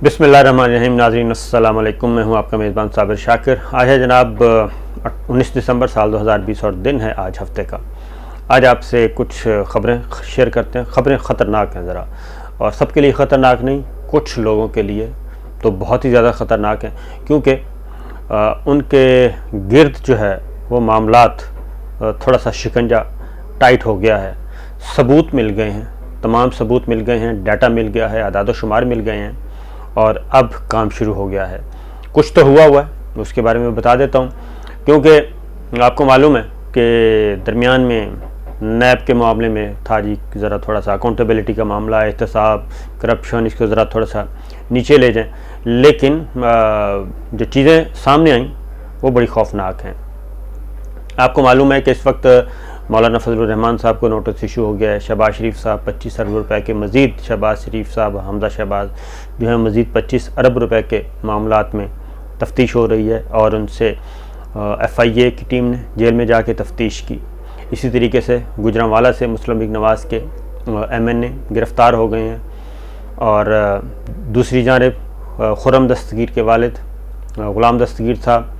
बिस्मिल्लाहिर्रहमानिर्रहीम। नाज़रीन अस्सलाम वालेकुम। मैं हूं आपका मेज़बान साबिर शाकिर। आज है जनाब 19 दिसंबर साल 2020 और दिन है आज हफ्ते का। आज आपसे कुछ ख़बरें शेयर करते हैं। ख़बरें ख़तरनाक हैं ज़रा, और सबके लिए ख़तरनाक नहीं, कुछ लोगों के लिए तो बहुत ही ज़्यादा ख़तरनाक हैं, क्योंकि उनके गिर्द जो है वो मामलात थोड़ा सा शिकंजा टाइट हो गया है। सबूत मिल गए हैं, तमाम सबूत मिल गए हैं, डाटा मिल गया है, आदाद व शुमार मिल गए हैं, और अब काम शुरू हो गया है। कुछ तो हुआ है, उसके बारे में बता देता हूँ, क्योंकि आपको मालूम है कि दरमियान में नैब के मामले में था जी ज़रा थोड़ा सा अकाउंटेबिलिटी का मामला, एहतसाब, करप्शन, इसको ज़रा थोड़ा सा नीचे ले जाएं, लेकिन जो चीज़ें सामने आईं वो बड़ी खौफनाक हैं। आपको मालूम है कि इस वक्त मौलाना फजलुर रहमान साहब को नोटिस इशू हो गया है। शहबाज शरीफ साहब 25 अरब रुपए के मज़ीद, शहबाज शरीफ साहब, हमजा शहबाज जो है मज़ीद 25 अरब रुपए के मामलात में तफ्तीश हो रही है, और उनसे FIA की टीम ने जेल में जाके तफ्तीश की। इसी तरीके से गुजरांवाला से मुस्लिम लीग नवाज़ के MNA गिरफ़्तार हो गए हैं, और दूसरी जानिब खुर्रम दस्तगीर के वालिद ग़ुलाम दस्तगीर साहब,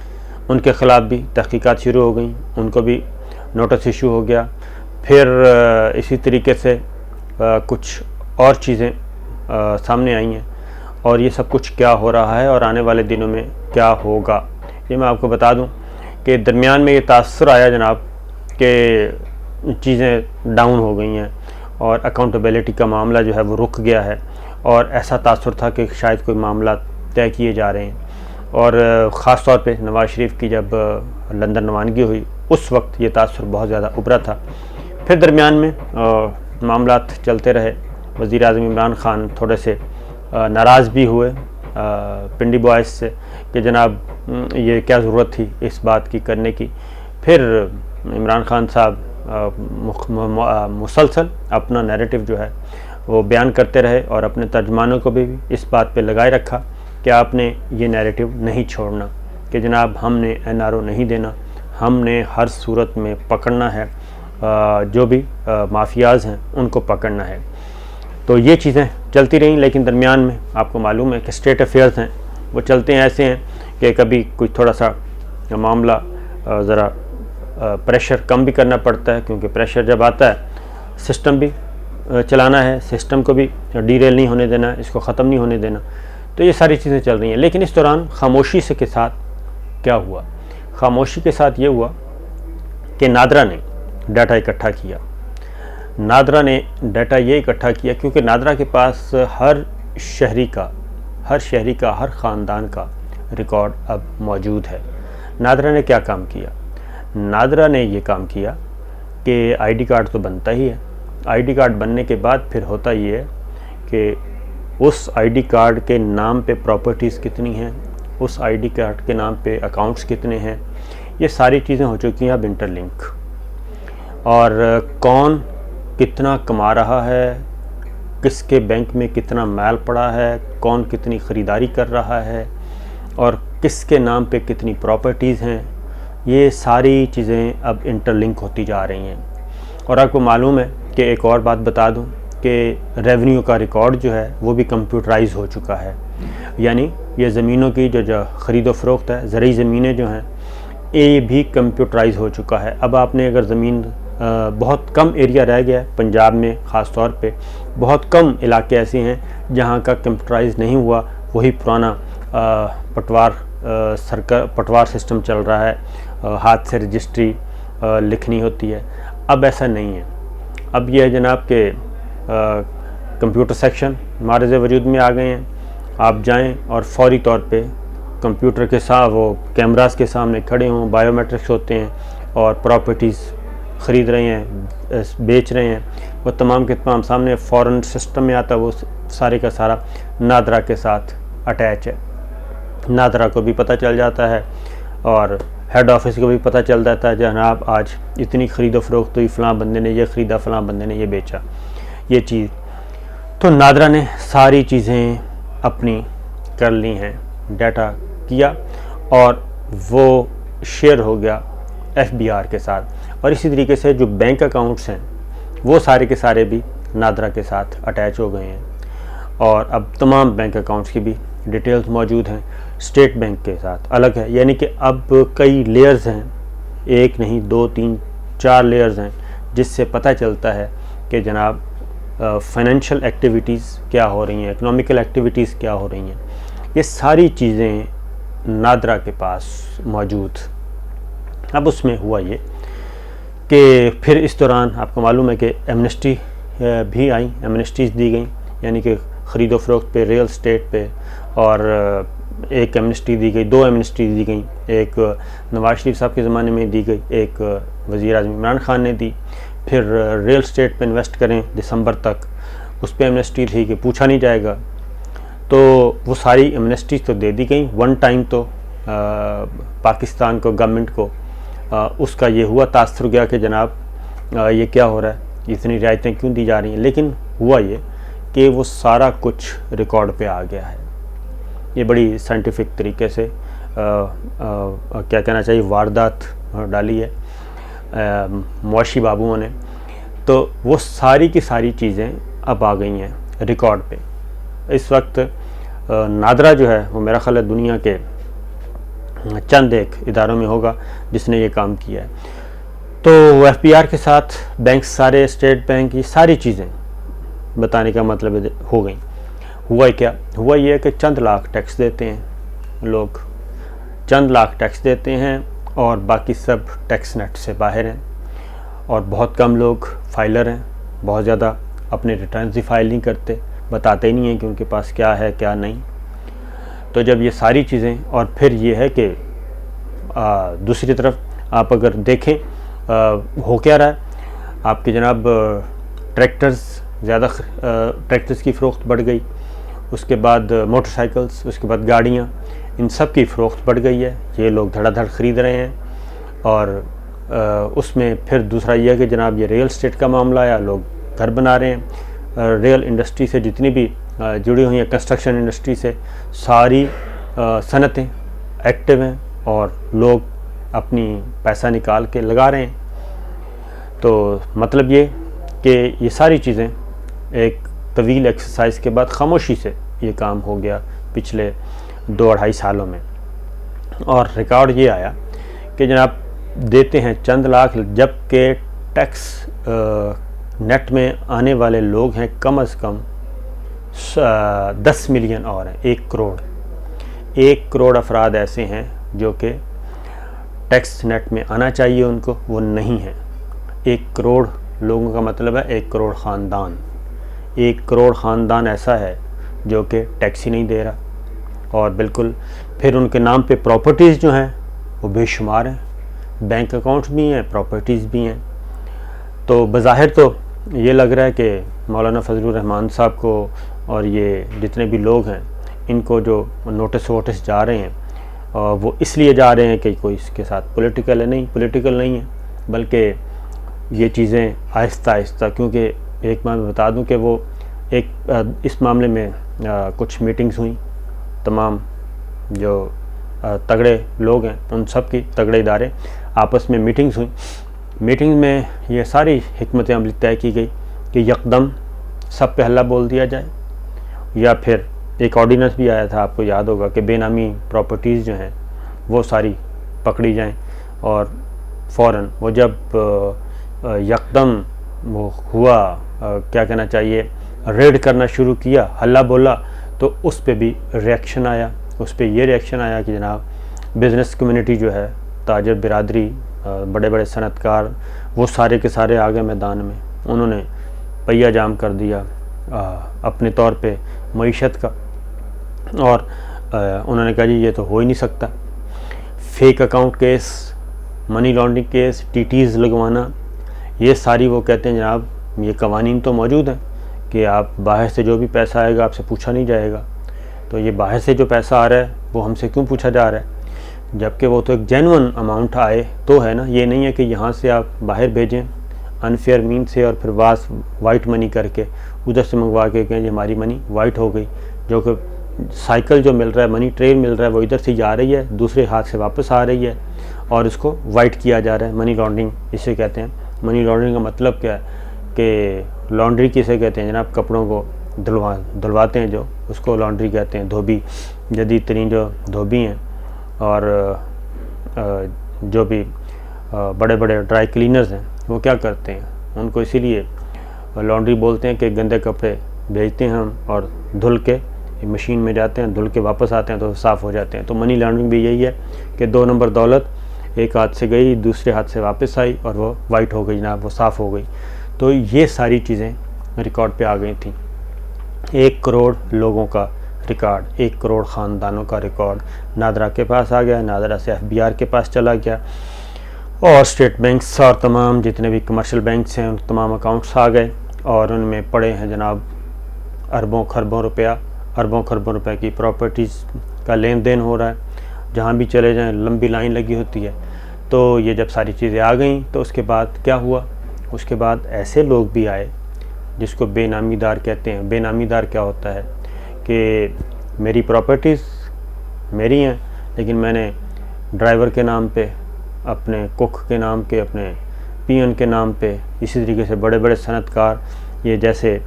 उनके ख़िलाफ़ भी तहक़ीक़ात शुरू हो गई, उनको भी नोटिस इशू हो गया। फिर इसी तरीके से कुछ और चीज़ें सामने आई हैं, और ये सब कुछ क्या हो रहा है और आने वाले दिनों में क्या होगा ये मैं आपको बता दूं कि दरमियान में ये तासुर आया जनाब कि चीज़ें डाउन हो गई हैं और अकाउंटेबिलिटी का मामला जो है वो रुक गया है, और ऐसा तासुर था कि शायद कोई मामला तय किए जा रहे हैं। और ख़ास तौर पे नवाज़ शरीफ की जब लंदन रवानगी हुई उस वक्त ये तासुर बहुत ज़्यादा उभरा था। फिर दरमियान में मामलात चलते रहे। वज़ीर आज़म इमरान ख़ान थोड़े से नाराज़ भी हुए पिंडी बॉयज़ से कि जनाब ये क्या ज़रूरत थी इस बात की करने की। फिर इमरान ख़ान साहब मुसलसल अपना नैरेटिव जो है वो बयान करते रहे, और अपने तर्जमानों को भी इस बात पे लगाए रखा कि आपने ये नैरेटिव नहीं छोड़ना, कि जनाब हमने NRO नहीं देना, हमने हर सूरत में पकड़ना है, जो भी माफियाज़ हैं उनको पकड़ना है। तो ये चीज़ें चलती रहीं, लेकिन दरमियान में आपको मालूम है कि स्टेट अफेयर्स हैं वो चलते हैं ऐसे हैं कि कभी कोई थोड़ा सा मामला ज़रा प्रेशर कम भी करना पड़ता है, क्योंकि प्रेशर जब आता है सिस्टम भी चलाना है, सिस्टम को भी डीरेल नहीं होने देना, इसको ख़त्म नहीं होने देना। तो ये सारी चीज़ें चल रही हैं। लेकिन इस दौरान खामोशी से के साथ क्या हुआ? खामोशी के साथ ये हुआ कि नादरा ने डाटा इकट्ठा किया। नादरा ने डाटा ये इकट्ठा किया क्योंकि नादरा के पास हर शहरी का, हर ख़ानदान का रिकॉर्ड अब मौजूद है। नादरा ने क्या काम किया? नादरा ने ये काम किया कि ID कार्ड तो बनता ही है। ID कार्ड बनने के बाद फिर होता ये है कि उस ID कार्ड के नाम पे प्रॉपर्टीज़ कितनी हैं, उस ID कार्ड के नाम पे अकाउंट्स कितने हैं, ये सारी चीज़ें हो चुकी हैं अब इंटरलिंक। और कौन कितना कमा रहा है, किसके बैंक में कितना माल पड़ा है, कौन कितनी ख़रीदारी कर रहा है, और किसके नाम पे कितनी प्रॉपर्टीज़ हैं, ये सारी चीज़ें अब इंटरलिंक होती जा रही हैं। और आपको मालूम है कि एक और बात बता दूं कि रेवेन्यू का रिकॉर्ड जो है वो भी कंप्यूटराइज हो चुका है। यानी ये ज़मीनों की जो ख़रीदो फ़रोख्त है, ज़रूरी ज़मीनें जो हैं ये भी कंप्यूटराइज हो चुका है। अब आपने अगर ज़मीन बहुत कम एरिया रह गया है पंजाब में, ख़ास तौर पे बहुत कम इलाके ऐसे हैं जहाँ का कंप्यूटराइज नहीं हुआ, वही पुराना पटवार सिस्टम चल रहा है, हाथ से रजिस्ट्री लिखनी होती है। अब ऐसा नहीं है। अब यह है जनाब के कंप्यूटर सेक्शन मारज़ वजूद में आ गए हैं। आप जाएं और फौरी तौर पे कंप्यूटर के साथ वो कैमरास के सामने खड़े हों, बायोमेट्रिक्स होते हैं, और प्रॉपर्टीज़ ख़रीद रहे हैं, बेच रहे हैं, वो तमाम के तमाम सामने फ़ौरन सिस्टम में आता है। वो सारे का सारा नादरा के साथ अटैच है। नादरा को भी पता चल जाता है और हेड ऑफिस को भी पता चल जाता है, जनाब आज इतनी ख़रीदो फ़रोख्त हुई, फ़लाँ बंदे ने ये ख़रीदा, फ़लाँ बंदे ने ये बेचा, ये चीज़। तो नादरा ने सारी चीज़ें अपनी कर ली हैं, डाटा किया, और वो शेयर हो गया FBR के साथ। और इसी तरीके से जो बैंक अकाउंट्स हैं वो सारे के सारे भी नादरा के साथ अटैच हो गए हैं, और अब तमाम बैंक अकाउंट्स की भी डिटेल्स मौजूद हैं, स्टेट बैंक के साथ अलग है। यानी कि अब कई लेयर्स हैं, एक नहीं 2 3 4 लेयर्स हैं, जिससे पता चलता है कि जनाब फाइनेंशियल एक्टिविटीज़ क्या हो रही हैं, इकोनॉमिकल एक्टिविटीज़ क्या हो रही हैं। ये सारी चीज़ें नादरा के पास मौजूद। अब उसमें हुआ ये कि फिर इस दौरान आपको मालूम है कि एमनेस्टी भी आई, एमनेस्टीज़ दी गई, यानी कि ख़रीदो फ़रोख्त पे, रियल स्टेट पे, और एक एमनेस्टी दी गई, 2 एमनेस्टी दी गई, एक नवाज शरीफ साहब के ज़माने में दी गई, एक वज़ीर आज़म इमरान खान ने दी। फिर रियल स्टेट पे इन्वेस्ट करें दिसंबर तक, उस पर एमनेस्टी थी कि पूछा नहीं जाएगा। तो वो सारी एमनेस्टी तो दे दी गई वन टाइम। तो पाकिस्तान को, गवर्नमेंट को उसका ये हुआ तासुर गया कि जनाब ये क्या हो रहा है, इतनी रियायतें क्यों दी जा रही हैं। लेकिन हुआ ये कि वो सारा कुछ रिकॉर्ड पे आ गया है। ये बड़ी साइंटिफिक तरीके से क्या कहना चाहिए, वारदात डाली है मुआशी बाबुओं ने। तो वो सारी की सारी चीज़ें अब आ गई हैं रिकॉर्ड पे। इस वक्त नादरा जो है वो मेरा ख्याल है दुनिया के चंद एक इदारों में होगा जिसने ये काम किया है। तो एफबीआर के साथ बैंक सारे, स्टेट बैंक, ये सारी चीज़ें बताने का मतलब हो गई। हुआ क्या, हुआ ये कि चंद लाख टैक्स देते हैं लोग, चंद लाख टैक्स देते हैं और बाकी सब टैक्स नेट से बाहर हैं। और बहुत कम लोग फाइलर हैं, बहुत ज़्यादा अपने रिटर्न्स ही फाइल नहीं करते, बताते ही नहीं हैं कि उनके पास क्या है क्या नहीं। तो जब ये सारी चीज़ें, और फिर ये है कि दूसरी तरफ आप अगर देखें हो क्या रहा है, आपके जनाब ट्रैक्टर्स ज़्यादा, ट्रैक्टर्स की फ़रोख्त बढ़ गई, उसके बाद मोटरसाइकिल्स, उसके बाद गाड़ियाँ, इन सब की फ़रोख्त बढ़ गई है। ये लोग धड़ाधड़ ख़रीद रहे हैं। और उसमें फिर दूसरा ये है कि जनाब ये रियल स्टेट का मामला आया, लोग घर बना रहे हैं। रियल इंडस्ट्री से जितनी भी जुड़ी हुई हैं, कंस्ट्रक्शन इंडस्ट्री से सारी सनतें एक्टिव हैं और लोग अपनी पैसा निकाल के लगा रहे हैं। तो मतलब ये कि ये सारी चीज़ें एक तवील एक्सरसाइज के बाद खामोशी से ये काम हो गया पिछले 2-2.5 सालों में। और रिकॉर्ड ये आया कि जनाब देते हैं चंद लाख, जबकि टैक्स नेट में आने वाले लोग हैं कम से कम 10 मिलियन और हैं, 1 करोड़। 1 करोड़ अफराद ऐसे हैं जो कि टैक्स नेट में आना चाहिए उनको, वो नहीं है। 1 करोड़ लोगों का मतलब है 1 करोड़ ख़ानदान। 1 करोड़ ख़ानदान ऐसा है जो कि टैक्स ही नहीं दे रहा। और बिल्कुल फिर उनके नाम पे प्रॉपर्टीज़ जो हैं वो बेशुमार हैं, बैंक अकाउंट्स भी हैं, प्रॉपर्टीज़ भी हैं। तो बज़ाहिर तो ये लग रहा है कि मौलाना फजलुर रहमान साहब को और ये जितने भी लोग हैं इनको जो नोटिस वोटिस जा रहे हैं वो इसलिए जा रहे हैं कि कोई इसके साथ पॉलिटिकल है। नहीं, पॉलिटिकल नहीं है, बल्कि ये चीज़ें आहिस्ता आहिस्ता, क्योंकि एक मैं बता दूं कि वो एक इस मामले में कुछ मीटिंग्स हुई, तमाम जो तगड़े लोग हैं उन सब की, तगड़े इदारे आपस में मीटिंग्स हुई। मीटिंग में ये सारी हिकमत अमली तय की गई कि यकदम सब पे हल्ला बोल दिया जाए, या फिर एक ऑर्डिनेंस भी आया था, आपको याद होगा, कि बेनामी प्रॉपर्टीज़ जो हैं वो सारी पकड़ी जाएं। और फ़ौरन वो जब यकदम वो हुआ, क्या कहना चाहिए, रेड करना शुरू किया, हल्ला बोला, तो उस पे भी रिएक्शन आया। उस पे ये रिएक्शन आया कि जनाब बिज़नेस कम्युनिटी जो है, ताजर बिरादरी, बड़े बड़े सनतकार, वो सारे के सारे आ गए मैदान में। उन्होंने पहिया जाम कर दिया अपने तौर पे मईशत का, और उन्होंने कहा जी ये तो हो ही नहीं सकता। Fake account case, money laundering case, टीटीज़ लगवाना, ये सारी वो कहते हैं जनाब ये कवानीन तो मौजूद हैं कि आप बाहर से जो भी पैसा आएगा आपसे पूछा नहीं जाएगा। तो ये बाहर से जो पैसा आ रहा है वो हमसे क्यों पूछा जा रहा है, जबकि वो तो एक जेन्युइन अमाउंट आए तो है ना। ये नहीं है कि यहाँ से आप बाहर भेजें अनफेयर मीन से और फिर वाइट मनी करके उधर से मंगवा के कहें हमारी मनी वाइट हो गई, जो कि साइकिल जो मिल रहा है, मनी ट्रेल मिल रहा है, वो इधर से जा रही है, दूसरे हाथ से वापस आ रही है और इसको वाइट किया जा रहा है। मनी लॉन्ड्रिंग इसे कहते हैं। मनी लॉन्ड्रिंग का मतलब क्या है कि लॉन्ड्री किसे कहते हैं जनाब, कपड़ों को धुलवाते हैं जो, उसको लॉन्ड्री कहते हैं। धोबी, जदीद तरीन जो धोबी हैं, और जो भी बड़े बड़े ड्राई क्लीनर्स हैं वो क्या करते हैं, उनको इसीलिए लॉन्ड्री बोलते हैं कि गंदे कपड़े भेजते हैं हम और धुल के मशीन में जाते हैं, धुल के वापस आते हैं तो साफ़ हो जाते हैं। तो मनी लॉन्ड्रिंग भी यही है कि 2 नंबर दौलत एक हाथ से गई, दूसरे हाथ से वापस आई और वो वाइट हो गई जनाब, वो साफ़ हो गई। तो ये सारी चीज़ें रिकॉर्ड पे आ गई थी। 1 करोड़ लोगों का रिकॉर्ड, 1 करोड़ ख़ानदानों का रिकॉर्ड नादरा के पास आ गया, नादरा से FBR के पास चला गया, और स्टेट बैंक्स और तमाम जितने भी कमर्शियल बैंक्स हैं उन तमाम अकाउंट्स आ गए, और उनमें पड़े हैं जनाब अरबों खरबों रुपए की प्रॉपर्टीज़ का लेन देन हो रहा है। जहाँ भी चले जाएं लंबी लाइन लगी होती है। तो ये जब सारी चीज़ें आ गई तो उसके बाद क्या हुआ, उसके बाद ऐसे लोग भी आए जिसको बेनामीदार कहते हैं। बेनामीदार क्या होता है कि मेरी प्रॉपर्टीज़ मेरी हैं, लेकिन मैंने ड्राइवर के नाम पे, अपने कुक के नाम के, अपने पियन के नाम पे, इसी तरीके से बड़े बड़े सनतकार, ये जैसे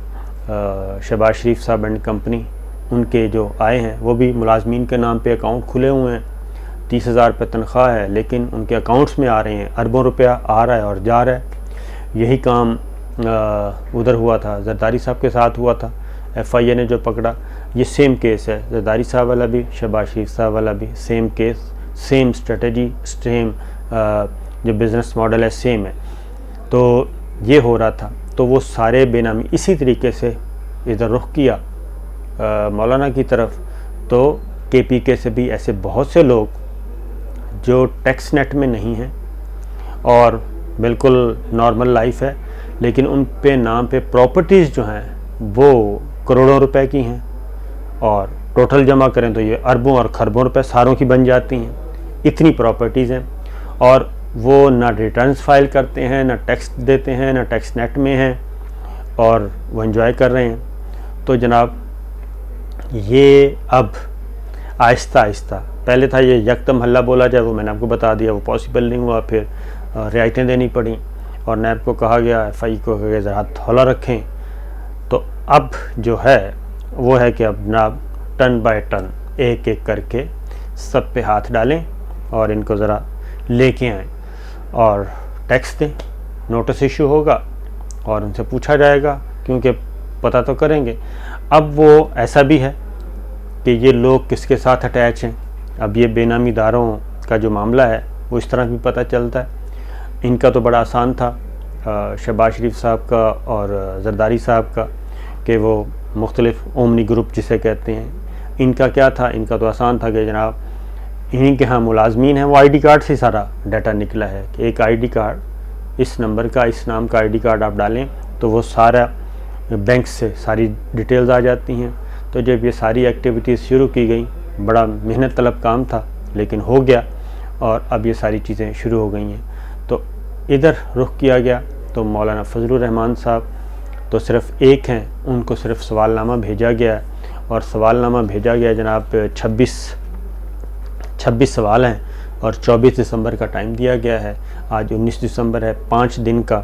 शहबाज शरीफ साहब एंड कंपनी, उनके जो आए हैं वो भी मुलाजमीन के नाम पे अकाउंट खुले हुए हैं। 30,000 रुपये तनख्वाह है, लेकिन उनके अकाउंट्स में आ रहे हैं अरबों रुपया आ रहा है और जा रहा है। यही काम उधर हुआ था, जरदारी साहब के साथ हुआ था। FIA ने जो पकड़ा, ये सेम केस है, जरदारी साहब वाला भी, शहबाज शरीफ साहब वाला भी, same case, same strategy, same जो बिज़नेस मॉडल है सेम है। तो ये हो रहा था। तो वो सारे बेनामी इसी तरीके से इधर रुख किया मौलाना की तरफ। तो KPK से भी ऐसे बहुत से लोग जो टैक्स नेट में नहीं हैं और बिल्कुल नॉर्मल लाइफ है, लेकिन उन पे नाम पे प्रॉपर्टीज़ जो हैं वो करोड़ों रुपए की हैं, और टोटल जमा करें तो ये अरबों और खरबों रुपए सारों की बन जाती हैं। इतनी प्रॉपर्टीज़ हैं, और वो ना रिटर्न्स फाइल करते हैं, ना टैक्स देते हैं, ना टैक्स नेट में हैं, और वो एंजॉय कर रहे हैं। तो जनाब ये अब आहिस्ता आहिस्ता, पहले था ये यकदम हल्ला बोला जाए, वो मैंने आपको बता दिया, वो पॉसिबल नहीं हुआ। फिर रियायतें देनी पड़ी और नैब को कहा गया, FI को कहा गया ज़रा हौला रखें। तो अब जो है वो है कि अब जनाब टन बाय टन एक एक करके सब पे हाथ डालें और इनको ज़रा लेके आएँ और टैक्स दें। नोटिस इशू होगा और उनसे पूछा जाएगा, क्योंकि पता तो करेंगे। अब वो ऐसा भी है कि ये लोग किसके साथ अटैच हैं। अब ये बेनामीदारों का जो मामला है वो इस तरह भी पता चलता है। इनका तो बड़ा आसान था, शहबाज शरीफ साहब का और जरदारी साहब का, कि वो मुख्तलिफ ओमनी ग्रुप जिसे कहते हैं। इनका क्या था, इनका तो आसान था कि जनाब इन्हीं के यहाँ मुलाजमीन हैं, वो ID कार्ड से सारा डाटा निकला है कि एक ID कार्ड, इस नंबर का, इस नाम का ID कार्ड आप डालें तो वो सारा बैंक से सारी डिटेल्स आ जाती हैं। तो जब ये सारी एक्टिविटीज़ शुरू की गई, बड़ा मेहनत तलब काम था लेकिन हो गया, और अब ये सारी चीज़ें शुरू हो गई हैं। तो इधर रुख किया गया। तो मौलाना फजलुर रहमान साहब तो सिर्फ़ एक हैं, उनको सिर्फ सवालनामा भेजा गया है, और सवालनामा भेजा गया जनाब 26 सवाल हैं, और 24 दिसंबर का टाइम दिया गया है। आज 19 दिसंबर है, 5 दिन का।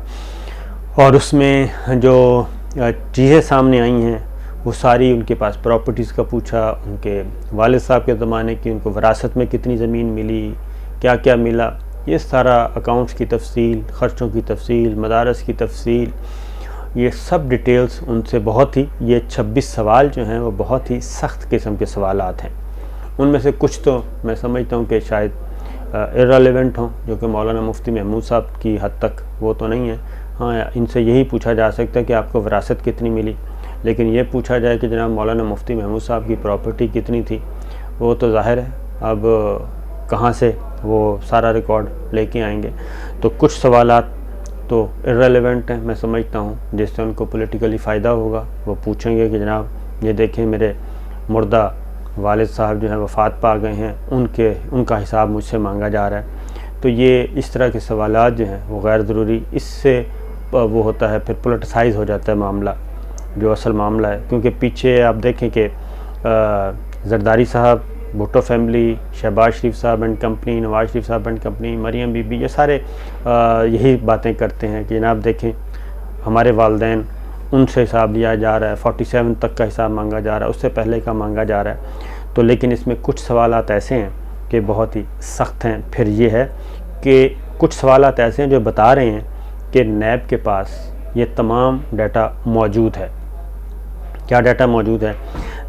और उसमें जो चीज़ें सामने आई हैं वो सारी, उनके पास प्रॉपर्टीज़ का पूछा, उनके वालिद साहब के ज़माने की, उनको विरासत में कितनी ज़मीन मिली, क्या क्या मिला, ये सारा अकाउंट्स की तफसील, ख़र्चों की तफसील, मदारस की तफसील, ये सब डिटेल्स उनसे बहुत ही, ये 26 सवाल जो हैं वो बहुत ही सख्त किस्म के सवालात हैं। उनमें से कुछ तो मैं समझता हूँ कि शायद इर्रेलेवेंट हों, जो कि मौलाना मुफ्ती महमूद साहब की हद तक वो तो नहीं है। हाँ, इनसे यही पूछा जा सकता है कि आपको विरासत कितनी मिली, लेकिन ये पूछा जाए कि जनाब मौलाना मुफ्ती महमूद साहब की प्रॉपर्टी कितनी थी, वो तो ज़ाहिर है अब कहाँ से वो सारा रिकॉर्ड लेके आएंगे। तो कुछ सवालात तो इर्रेलेवेंट हैं, मैं समझता हूँ, जिससे उनको पॉलिटिकली फ़ायदा होगा। वो पूछेंगे कि जनाब ये देखें मेरे मुर्दा वालिद साहब जो हैं वफ़ात पा गए हैं, उनका हिसाब मुझसे मांगा जा रहा है। तो ये इस तरह के सवालात जो हैं वो गैर ज़रूरी, इससे वो होता है फिर पोलिटिसाइज़ हो जाता है मामला, जो असल मामला है। क्योंकि पीछे आप देखें कि जरदारी साहब, भुट्टो फैमिली, शहबाज शरीफ साहब एंड कंपनी, नवाज शरीफ साहब एंड कंपनी, मरियम बीबी, ये सारे यही बातें करते हैं कि जनाब देखें हमारे वालदैन उनसे हिसाब लिया जा रहा है, 47 तक का हिसाब मांगा जा रहा है, उससे पहले का मांगा जा रहा है। तो लेकिन इसमें कुछ सवालात ऐसे हैं कि बहुत ही सख्त हैं। फिर ये है कि कुछ सवालात ऐसे हैं जो बता रहे हैं कि नैब के पास ये तमाम डाटा मौजूद है। क्या डाटा मौजूद है?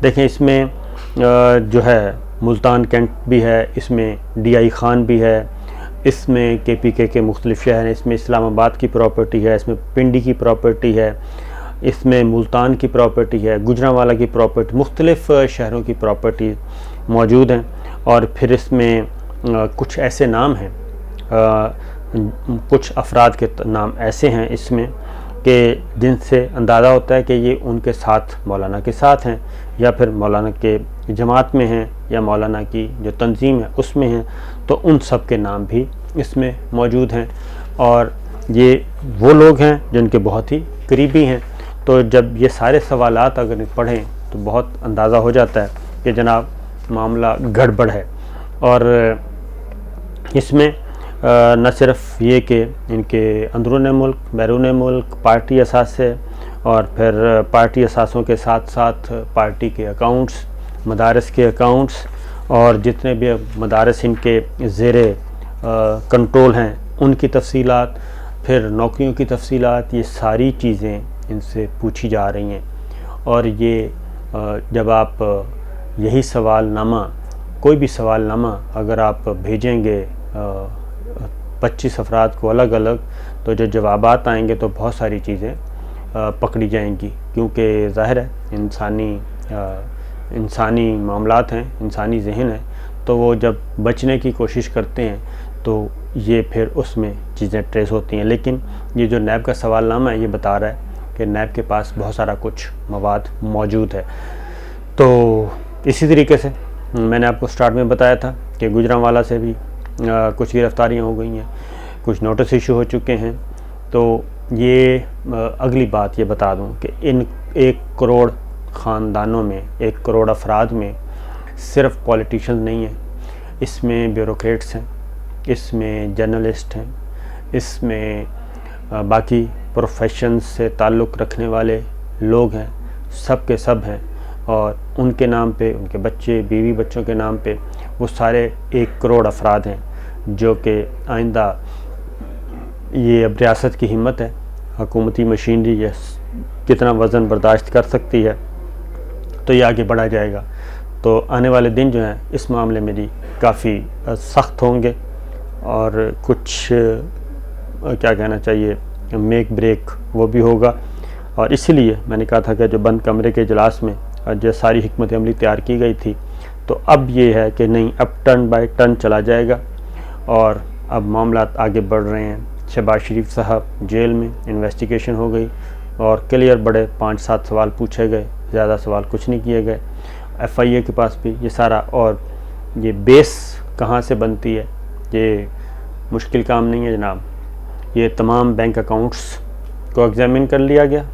देखें, इसमें जो है मुल्तान कैंट भी है, इसमें DI खान भी है, इसमें KPK के मुख्तलिफ शहर हैं, इसमें इस्लामाबाद की प्रॉपर्टी है, इसमें पिंडी की प्रॉपर्टी है, इसमें मुल्तान की प्रॉपर्टी है, गुजरांवाला की प्रॉपर्टी, मुख्तलिफ शहरों की प्रॉपर्टी मौजूद हैं। और फिर इसमें कुछ ऐसे नाम हैं, कुछ अफराद के नाम ऐसे हैं इसमें कि जिनसे अंदाज़ा होता है कि ये उनके साथ मौलाना के साथ हैं, या फिर मौलाना के जमात में हैं, या मौलाना की जो तंजीम है उसमें हैं। तो उन सब के नाम भी इसमें मौजूद हैं, और ये वो लोग हैं जिनके बहुत ही करीबी हैं। तो जब ये सारे सवालात अगर पढ़ें तो बहुत अंदाज़ा हो जाता है कि जनाब मामला गड़बड़ है। और इसमें न सिर्फ ये कि इनके अंदरून मुल्क, बैरून मुल्क पार्टी असासे, और फिर पार्टी असासों के साथ साथ पार्टी के अकाउंट्स, मदारस के अकाउंट्स, और जितने भी मदारस इनके ज़ेरे कंट्रोल हैं उनकी तफसीलात, फिर नौकरियों की तफसीलात, ये सारी चीज़ें इनसे पूछी जा रही हैं। और ये जब आप यही सवालनामा, कोई भी सवालनामा अगर आप भेजेंगे 25 अफराद को अलग अलग, तो जो जवाबात आएंगे तो बहुत सारी चीज़ें पकड़ी जाएंगी, क्योंकि ज़ाहिर है इंसानी मामलात हैं, इंसानी जहन है, तो वो जब बचने की कोशिश करते हैं तो ये फिर उसमें चीज़ें ट्रेस होती हैं। लेकिन ये जो नैब का सवालनामा है ये बता रहा है कि नैब के पास बहुत सारा कुछ मवाद मौजूद है। तो इसी तरीके से मैंने आपको स्टार्ट में बताया था कि गुजरांवाला से भी कुछ गिरफ्तारियाँ हो गई हैं, कुछ नोटिस इशू हो चुके हैं। तो ये अगली बात ये बता दूं कि इन 1 करोड़ ख़ानदानों में, 1 करोड़ अफराद में सिर्फ पॉलिटिशियंस नहीं हैं, इसमें ब्यूरोक्रेट्स हैं, इसमें जर्नलिस्ट हैं, इसमें बाकी प्रोफेशंस से ताल्लुक़ रखने वाले लोग हैं, सब के सब हैं। और उनके नाम पे, उनके बच्चे, बीवी बच्चों के नाम पे वो सारे 1 करोड़ अफराद हैं जो कि आइंदा, ये अब रियासत की हिम्मत है, हुकूमती मशीनरी ये कितना वज़न बर्दाश्त कर सकती है, तो ये आगे बढ़ा जाएगा। तो आने वाले दिन जो हैं इस मामले में भी काफ़ी सख्त होंगे, और कुछ क्या कहना चाहिए, मेक ब्रेक वो भी होगा। और इसीलिए मैंने कहा था कि जो बंद कमरे के इजलास में जो सारी हिकमत अमली तैयार की गई थी, तो अब ये है कि नहीं, अब टर्न बाय टर्न चला जाएगा। और अब मामला आगे बढ़ रहे हैं। शहबाज शरीफ साहब जेल में, इन्वेस्टिगेशन हो गई और क्लियर बड़े 5-7 सवाल पूछे गए, ज़्यादा सवाल कुछ नहीं किए गए। FIA के पास भी ये सारा, और ये बेस कहाँ से बनती है, ये मुश्किल काम नहीं है जनाब। ये तमाम बैंक अकाउंट्स को एग्ज़ामिन कर लिया गया,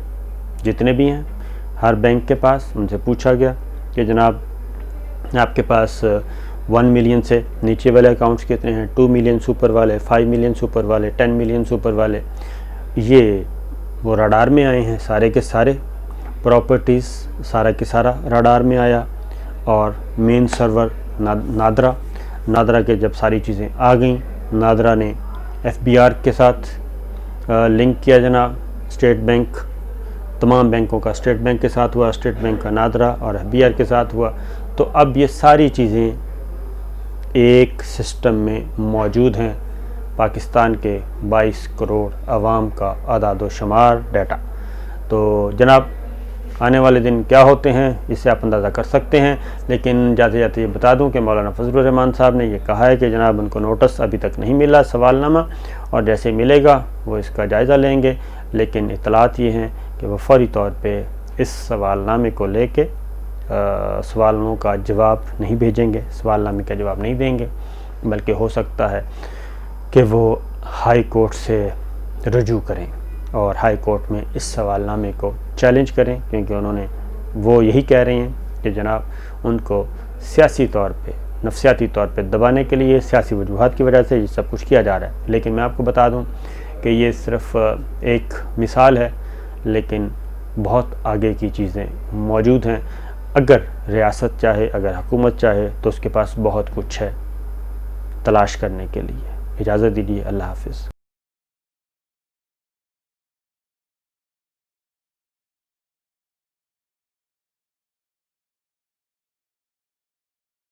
जितने भी हैं हर बैंक के पास, उनसे पूछा गया कि जनाब आपके पास 1 मिलियन से नीचे वाले अकाउंट्स कितने हैं, 2 मिलियन सुपर वाले, 5 मिलियन सुपर वाले, 10 मिलियन सुपर वाले। ये वो रडार में आए हैं सारे के सारे, प्रॉपर्टीज़ सारा के सारा रडार में आया। और मेन सर्वर नादरा के जब सारी चीज़ें आ गई, नादरा ने FBR के साथ लिंक किया जनाब। स्टेट बैंक, तमाम बैंकों का स्टेट बैंक के साथ हुआ, स्टेट बैंक का नादरा और FBR के साथ हुआ। तो अब ये सारी चीज़ें एक सिस्टम में मौजूद हैं, पाकिस्तान के 22 करोड़ आवाम का आदाद व शुमार डाटा। तो जनाब आने वाले दिन क्या होते हैं इससे आप अंदाज़ा कर सकते हैं। लेकिन जाते जाते ये बता दूं कि मौलाना फजलुर रहमान साहब ने ये कहा है कि जनाब उनको नोटिस अभी तक नहीं मिला सवालनामा, और जैसे मिलेगा वो इसका जायज़ा लेंगे। लेकिन इतलात ये हैं कि वो फौरी तौर पे इस सवालनामे को लेके सवालों का जवाब नहीं भेजेंगे, सवालनामे का जवाब नहीं देंगे, बल्कि हो सकता है कि वो हाई कोर्ट से रजू करें और हाई कोर्ट में इस सवालनामे को चैलेंज करें, क्योंकि उन्होंने, वो यही कह रहे हैं कि जनाब उनको सियासी तौर पे, नफसियाती तौर पे दबाने के लिए, सियासी वजूहात की वजह से ये सब कुछ किया जा रहा है। लेकिन मैं आपको बता दूं कि ये सिर्फ एक मिसाल है, लेकिन बहुत आगे की चीज़ें मौजूद हैं। अगर रियासत चाहे, अगर हुकूमत चाहे तो उसके पास बहुत कुछ है तलाश करने के लिए। इजाज़त दीजिए, अल्लाह हाफ़िज़।